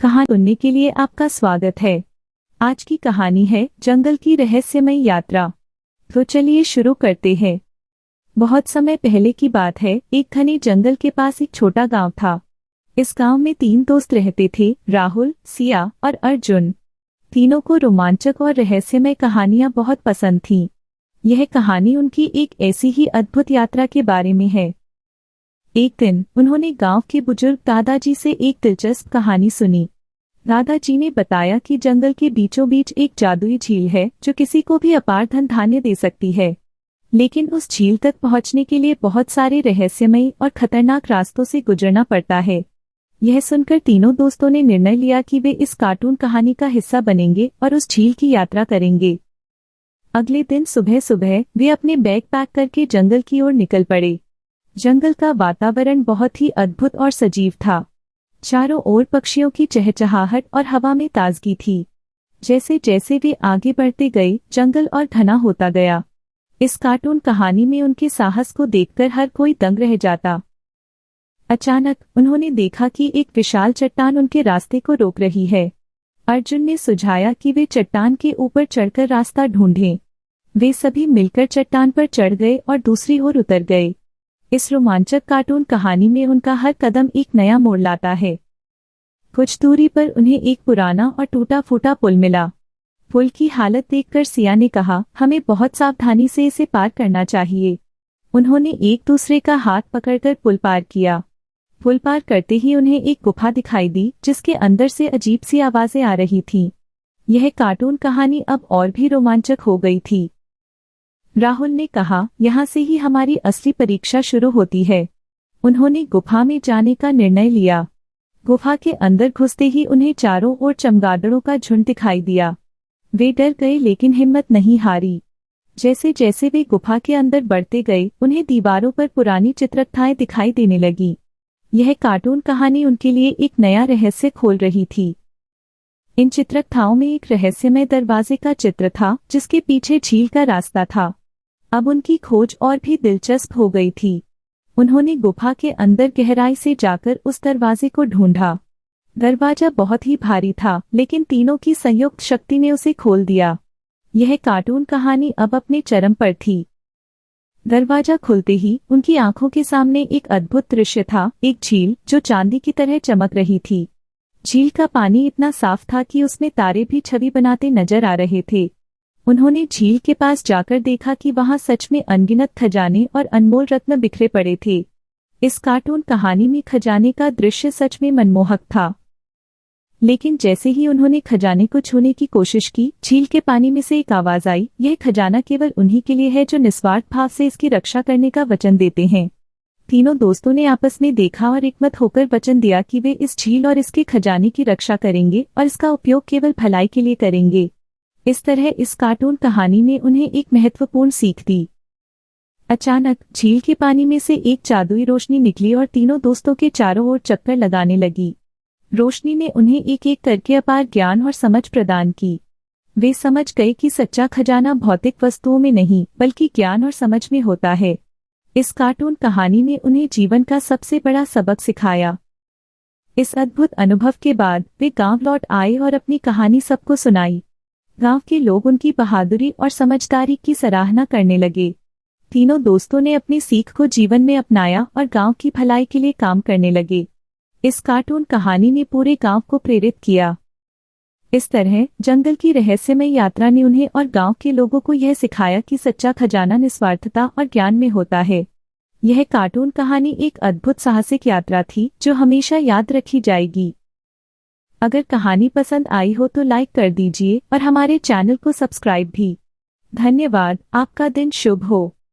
कहानी सुनने के लिए आपका स्वागत है। आज की कहानी है जंगल की रहस्यमय यात्रा। तो चलिए शुरू करते हैं। बहुत समय पहले की बात है, एक घने जंगल के पास एक छोटा गांव था। इस गांव में 3 दोस्त रहते थे, राहुल, सिया और अर्जुन। तीनों को रोमांचक और रहस्यमय कहानियां बहुत पसंद थीं। यह कहानी उनकी एक ऐसी ही अद्भुत यात्रा के बारे में है। एक दिन उन्होंने गांव के बुजुर्ग दादाजी से एक दिलचस्प कहानी सुनी। दादाजी ने बताया कि जंगल के बीचों बीच एक जादुई झील है जो किसी को भी अपार धन धान्य दे सकती है, लेकिन उस झील तक पहुंचने के लिए बहुत सारे रहस्यमयी और खतरनाक रास्तों से गुजरना पड़ता है। यह सुनकर तीनों दोस्तों ने निर्णय लिया कि वे इस कार्टून कहानी का हिस्सा बनेंगे और उस झील की यात्रा करेंगे। अगले दिन सुबह सुबह वे अपने बैग पैक करके जंगल की ओर निकल पड़े। जंगल का वातावरण बहुत ही अद्भुत और सजीव था। चारों ओर पक्षियों की चहचहाहट और हवा में ताजगी थी। जैसे जैसे वे आगे बढ़ते गए, जंगल और घना होता गया। इस कार्टून कहानी में उनके साहस को देखकर हर कोई दंग रह जाता। अचानक उन्होंने देखा कि एक विशाल चट्टान उनके रास्ते को रोक रही है। अर्जुन ने सुझाया कि वे चट्टान के ऊपर चढ़कर रास्ता ढूंढें। वे सभी मिलकर चट्टान पर चढ़ गए और दूसरी ओर उतर गए। इस रोमांचक कार्टून कहानी में उनका हर कदम एक नया मोड़ लाता है। कुछ दूरी पर उन्हें एक पुराना और टूटा फूटा पुल मिला। पुल की हालत देखकर सिया ने कहा, हमें बहुत सावधानी से इसे पार करना चाहिए। उन्होंने एक दूसरे का हाथ पकड़कर पुल पार किया। पुल पार करते ही उन्हें एक गुफा दिखाई दी जिसके अंदर से अजीब सी आवाजें आ रही थीं। यह कार्टून कहानी अब और भी रोमांचक हो गई थी। राहुल ने कहा, यहाँ से ही हमारी असली परीक्षा शुरू होती है। उन्होंने गुफा में जाने का निर्णय लिया। गुफा के अंदर घुसते ही उन्हें चारों ओर चमगादड़ों का झुंड दिखाई दिया। वे डर गए लेकिन हिम्मत नहीं हारी। जैसे जैसे वे गुफा के अंदर बढ़ते गए, उन्हें दीवारों पर पुरानी चित्रकथाएं दिखाई देने लगी। यह कार्टून कहानी उनके लिए एक नया रहस्य खोल रही थी। इन चित्रकथाओं में एक रहस्यमय दरवाजे का चित्र था जिसके पीछे झील का रास्ता था। अब उनकी खोज और भी दिलचस्प हो गई थी। उन्होंने गुफा के अंदर गहराई से जाकर उस दरवाजे को ढूंढा। दरवाजा बहुत ही भारी था, लेकिन तीनों की संयुक्त शक्ति ने उसे खोल दिया। यह कार्टून कहानी अब अपने चरम पर थी। दरवाजा खुलते ही उनकी आंखों के सामने एक अद्भुत दृश्य था, एक झील जो चांदी की तरह चमक रही थी। झील का पानी इतना साफ था कि उसमें तारे भी छवि बनाते नजर आ रहे थे। उन्होंने झील के पास जाकर देखा कि वहां सच में अनगिनत खजाने और अनमोल रत्न बिखरे पड़े थे। इस कार्टून कहानी में खजाने का दृश्य सच में मनमोहक था। लेकिन जैसे ही उन्होंने खजाने को छूने की कोशिश की, झील के पानी में से एक आवाज आई, यह खजाना केवल उन्हीं के लिए है जो निस्वार्थ भाव से इसकी रक्षा करने का वचन देते हैं। तीनों दोस्तों ने आपस में देखा और एकमत होकर वचन दिया कि वे इस झील और इसके खजाने की रक्षा करेंगे और इसका उपयोग केवल भलाई के लिए करेंगे। इस तरह इस कार्टून कहानी ने उन्हें एक महत्वपूर्ण सीख दी। अचानक झील के पानी में से एक जादुई रोशनी निकली और तीनों दोस्तों के चारों ओर चक्कर लगाने लगी। रोशनी ने उन्हें एक एक करके अपार ज्ञान और समझ प्रदान की। वे समझ गए कि सच्चा खजाना भौतिक वस्तुओं में नहीं बल्कि ज्ञान और समझ में होता है। इस कार्टून कहानी ने उन्हें जीवन का सबसे बड़ा सबक सिखाया। इस अद्भुत अनुभव के बाद वे गांव लौट आए और अपनी कहानी सबको सुनाई। गांव के लोग उनकी बहादुरी और समझदारी की सराहना करने लगे। तीनों दोस्तों ने अपनी सीख को जीवन में अपनाया और गांव की भलाई के लिए काम करने लगे। इस कार्टून कहानी ने पूरे गांव को प्रेरित किया। इस तरह जंगल की रहस्यमय यात्रा ने उन्हें और गांव के लोगों को यह सिखाया कि सच्चा खजाना निस्वार्थता और ज्ञान में होता है। यह कार्टून कहानी एक अद्भुत साहसिक यात्रा थी जो हमेशा याद रखी जाएगी। अगर कहानी पसंद आई हो तो लाइक कर दीजिए और हमारे चैनल को सब्सक्राइब भी। धन्यवाद। आपका दिन शुभ हो।